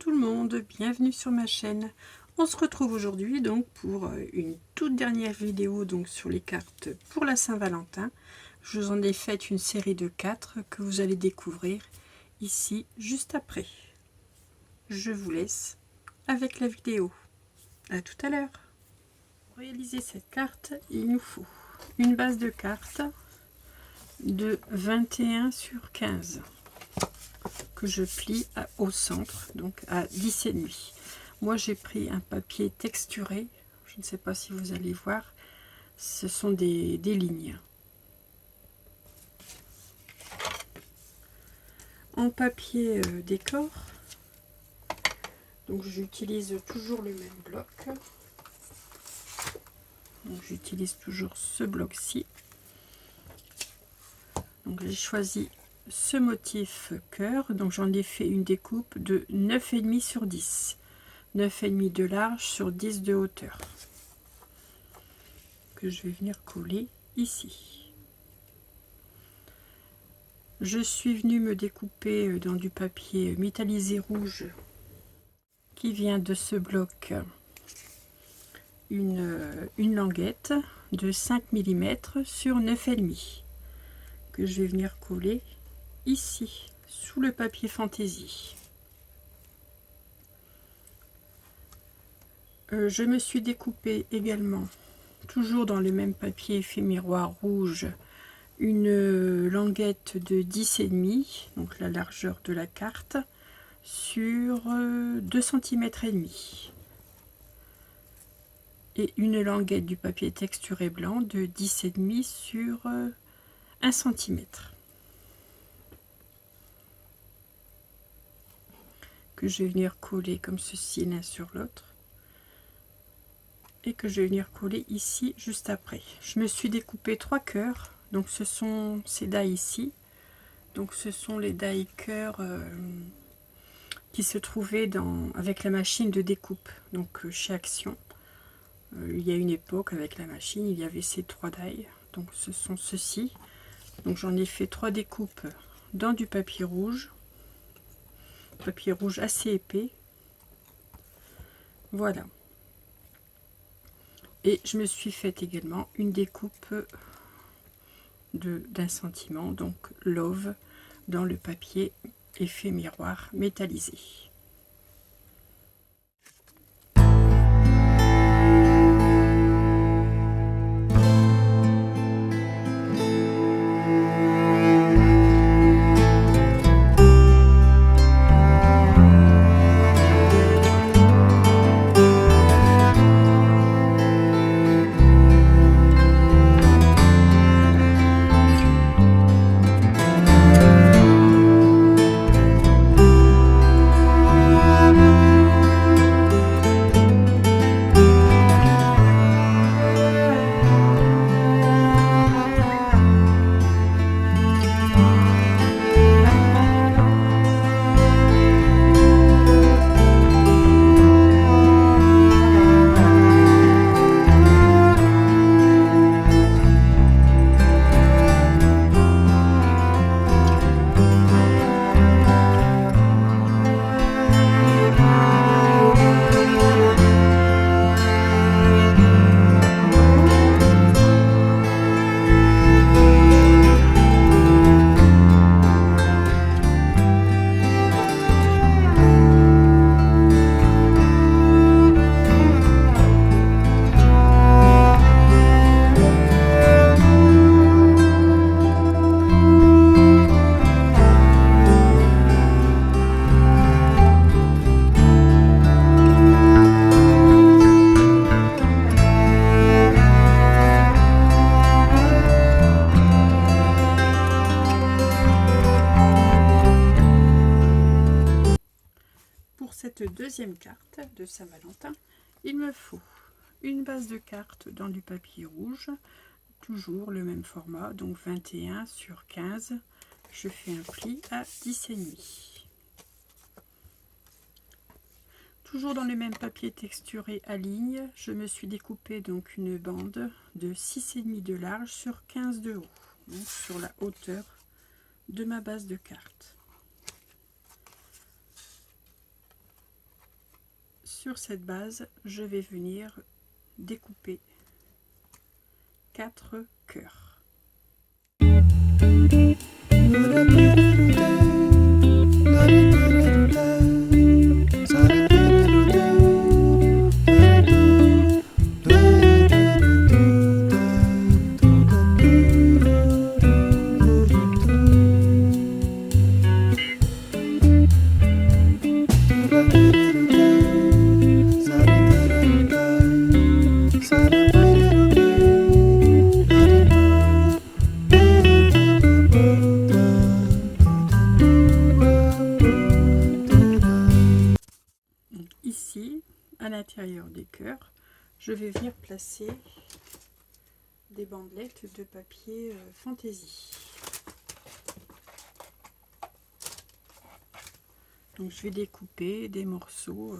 tout le monde, bienvenue sur ma chaîne. On se retrouve aujourd'hui donc pour une toute dernière vidéo donc sur les cartes pour la Saint-Valentin. Je vous en ai fait une série de 4 que vous allez découvrir ici juste après. Je vous laisse avec la vidéo. À tout à l'heure. Pour réaliser cette carte, il nous faut une base de cartes de 21 sur 15 que je plie au centre, donc à 10,5. Moi j'ai pris un papier texturé, je ne sais pas si vous allez voir, ce sont des lignes. En papier décor, donc j'utilise toujours le même bloc. J'utilise toujours ce bloc-ci. Donc j'ai choisi ce motif cœur, donc j'en ai fait une découpe de 9,5 sur 10. 9,5 de large sur 10 de hauteur. Que je vais venir coller ici. Je suis venue me découper dans du papier métallisé rouge qui vient de ce bloc une languette de 5 mm sur 9,5 que je vais venir coller ici sous le papier fantaisie. Je me suis découpé également, toujours dans le même papier effet miroir rouge, une languette de 10,5, donc la largeur de la carte, sur 2 cm et demi. Et une languette du papier texturé blanc de 10,5 sur 1 cm. Que je vais venir coller comme ceci l'un sur l'autre. Et que je vais venir coller ici juste après. Je me suis découpé 3 cœurs, donc ce sont ces die ici, donc ce sont les die cœurs qui se trouvaient avec la machine de découpe, donc chez Action. Il y a une époque avec la machine, il y avait ces 3 die, donc ce sont ceux-ci. Donc j'en ai fait 3 découpes dans du papier rouge assez épais. Voilà. Et je me suis fait également une découpe d'un sentiment, donc Love, dans le papier effet miroir métallisé. Cette deuxième carte de Saint-Valentin, il me faut une base de cartes dans du papier rouge, toujours le même format, donc 21 sur 15. Je fais un pli à 10,5. Toujours dans le même papier texturé à ligne, je me suis découpé donc une bande de 6,5 de large sur 15 de haut, donc sur la hauteur de ma base de cartes. sur cette base, je vais venir découper 4 cœurs. Ici, à l'intérieur des cœurs, je vais venir placer des bandelettes de papier fantaisie. Donc je vais découper des morceaux,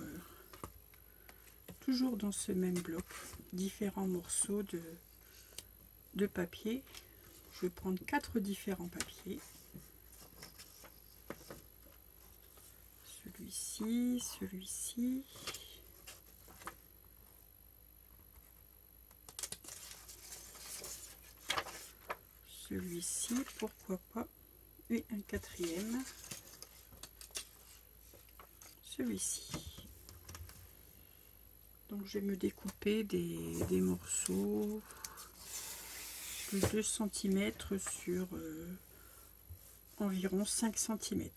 toujours dans ce même bloc, différents morceaux de papier. Je vais prendre 4 différents papiers. Celui-ci, celui-ci. Celui-ci, pourquoi pas. Et un quatrième. Celui-ci. Donc je vais me découper des morceaux de 2 cm sur environ 5 cm.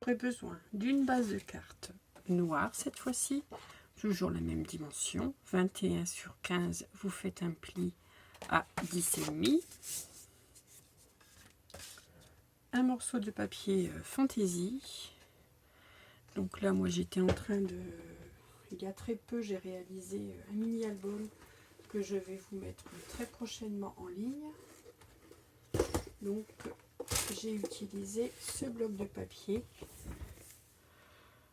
J'aurai besoin d'une base de cartes noire cette fois-ci, toujours la même dimension, 21 sur 15, vous faites un pli à 10,5. Un morceau de papier fantaisie. Donc là, moi j'étais en train de... Il y a très peu, j'ai réalisé un mini-album que je vais vous mettre très prochainement en ligne. Donc j'ai utilisé ce bloc de papier.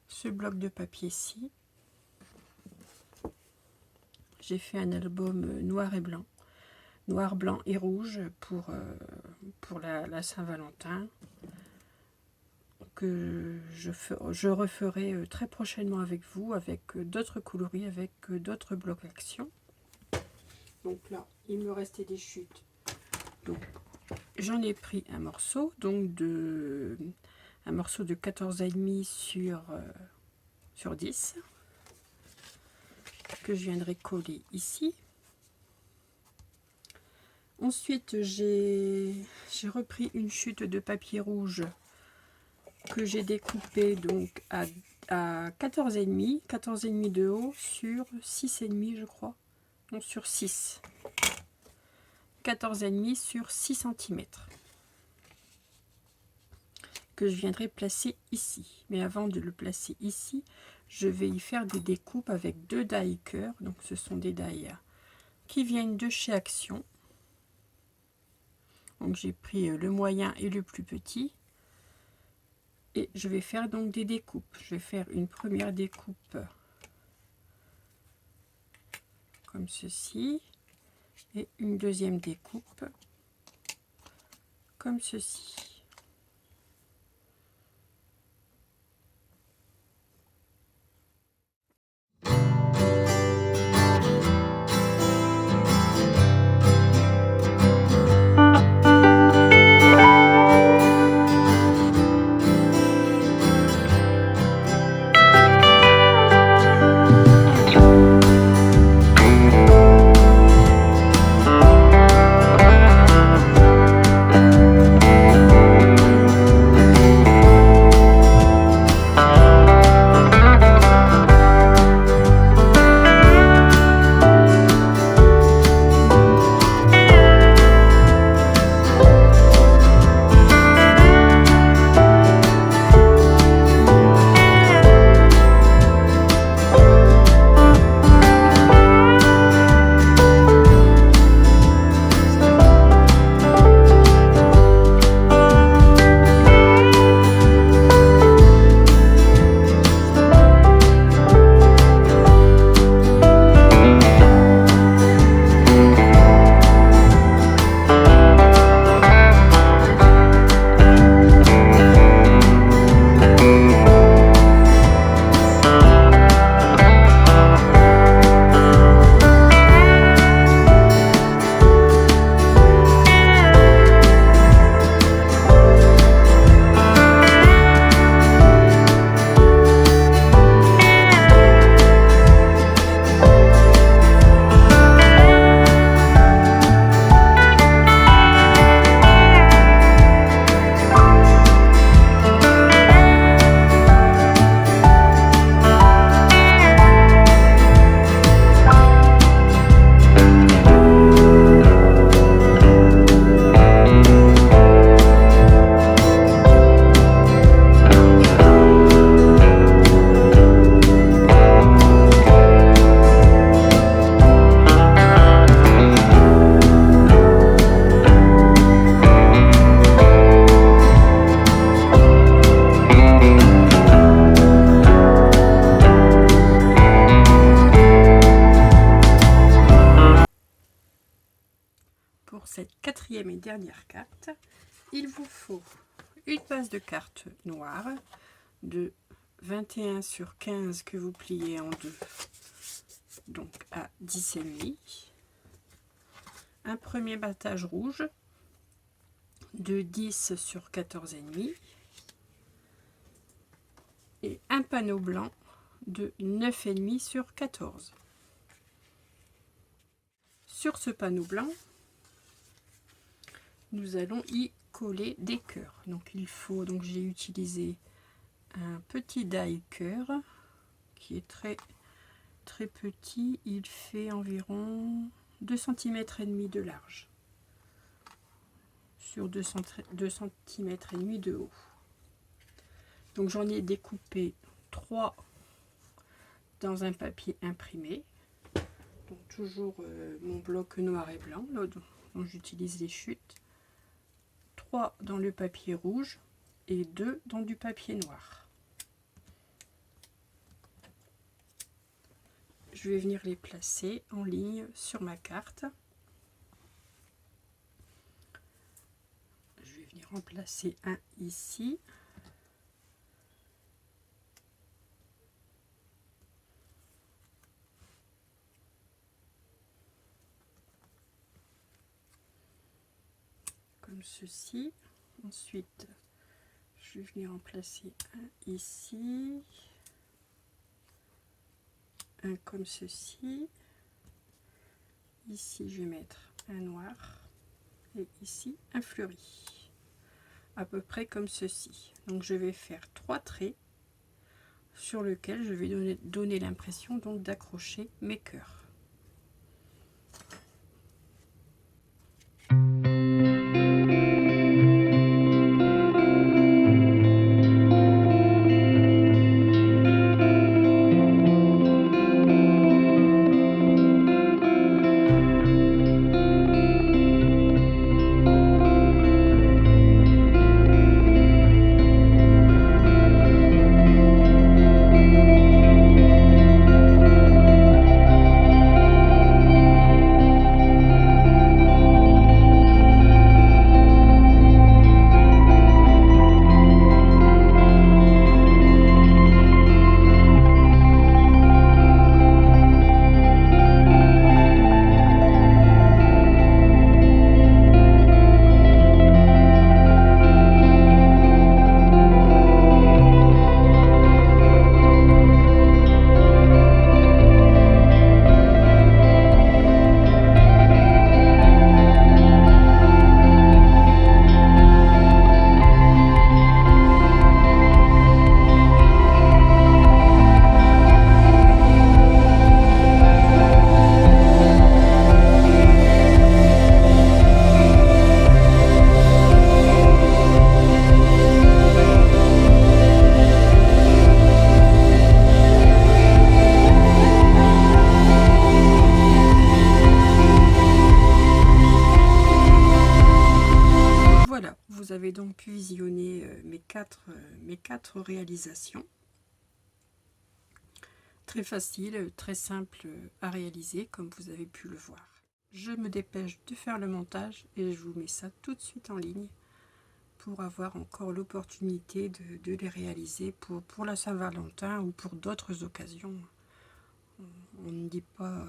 Ce bloc de papier-ci. J'ai fait un album noir et blanc. Noir, blanc et rouge pour la Saint-Valentin. que je referai très prochainement avec vous, avec d'autres coloris, avec d'autres blocs action. Donc là, il me restait des chutes. Donc j'en ai pris un morceau, donc un morceau de 14,5 sur 10, que je viendrai coller ici. Ensuite, j'ai repris une chute de papier rouge que j'ai découpé donc à 14,5 de haut sur 6,5 je crois, non sur 6, 14,5 sur 6 cm, que je viendrai placer ici. Mais avant de le placer ici, je vais y faire des découpes avec deux die cœur. Donc ce sont des die qui viennent de chez Action. Donc j'ai pris le moyen et le plus petit. Et je vais faire donc des découpes. Je vais faire une première découpe comme ceci. Et une deuxième découpe comme ceci. Pour cette quatrième et dernière carte, il vous faut une base de carte noire de 21 sur 15 que vous pliez en deux, donc à 10,5, un premier battage rouge de 10 sur 14,5 et un panneau blanc de 9,5 sur 14. Sur ce panneau blanc, nous allons y coller des cœurs. Donc il faut, donc j'ai utilisé un petit die cœur qui est très petit. Il fait environ 2 cm et demi de large sur 2 cm et demi de haut. Donc j'en ai découpé 3 dans un papier imprimé. Donc toujours mon bloc noir et blanc là, dont j'utilise les chutes. 3 dans le papier rouge et 2 dans du papier noir. Je vais venir les placer en ligne sur ma carte. Je vais venir en placer un ici, comme ceci. Ensuite, je vais venir en placer un ici, un comme ceci. Ici, je vais mettre un noir et ici un fleuri, à peu près comme ceci. Donc, je vais faire 3 traits sur lequel je vais donner l'impression donc d'accrocher mes cœurs. Vous avez donc pu visionner mes quatre réalisations. Très facile, très simple à réaliser, comme vous avez pu le voir. Je me dépêche de faire le montage et je vous mets ça tout de suite en ligne pour avoir encore l'opportunité de les réaliser pour la Saint-Valentin ou pour d'autres occasions. On ne dit pas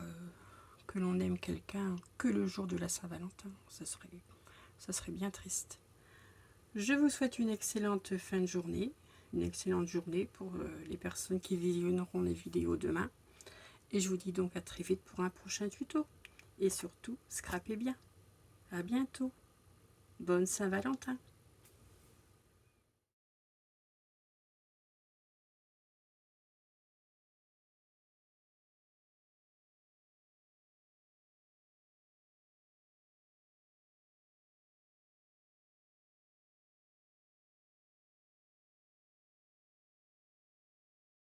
que l'on aime quelqu'un que le jour de la Saint-Valentin. Ça serait bien triste. Je vous souhaite une excellente fin de journée, une excellente journée pour les personnes qui visionneront les vidéos demain. Et je vous dis donc à très vite pour un prochain tuto. Et surtout, scrapez bien. À bientôt. Bonne Saint-Valentin.